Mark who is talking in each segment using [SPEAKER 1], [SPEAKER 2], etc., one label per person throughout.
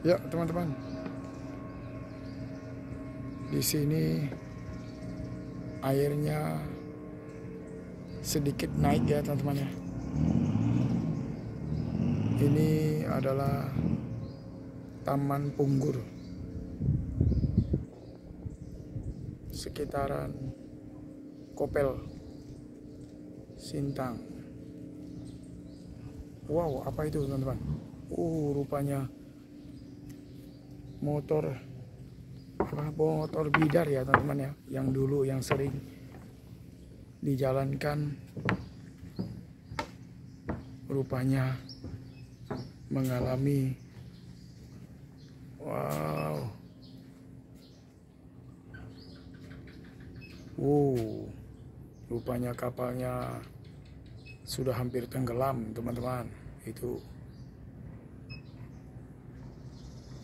[SPEAKER 1] Ya, teman-teman. Di sini airnya sedikit naik ya, teman-teman ya. Ini adalah Taman Punggur. Sekitaran Kopel, Sintang. Wow, apa itu, teman-teman? Rupanya motor bidar ya, teman-teman ya, yang dulu yang sering dijalankan rupanya mengalami rupanya kapalnya sudah hampir tenggelam, teman-teman. Itu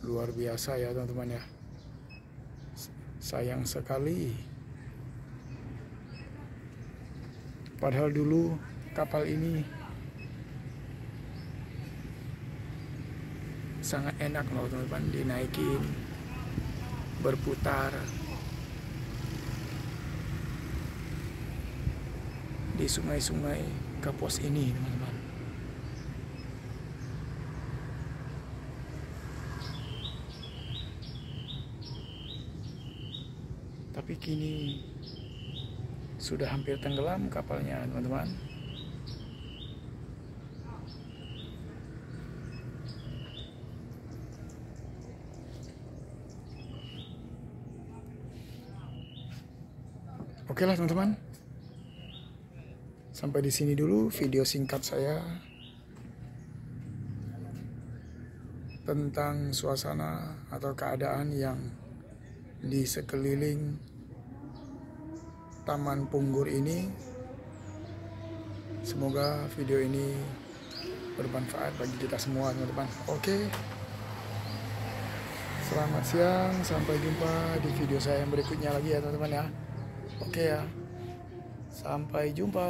[SPEAKER 1] luar biasa ya, teman-teman ya. Sayang sekali. Padahal dulu kapal ini sangat enak loh, teman-teman, dinaikin, berputar di sungai-sungai Kapos ini, teman-teman. Tapi kini sudah hampir tenggelam kapalnya, teman-teman. Oke lah, teman-teman. Sampai di sini dulu video singkat saya tentang suasana atau keadaan yang di sekeliling Taman Punggur ini. Semoga video ini bermanfaat bagi kita semua, teman-teman. Oke. Selamat siang, sampai jumpa di video saya yang berikutnya lagi ya, teman-teman ya. Oke ya. Sampai jumpa.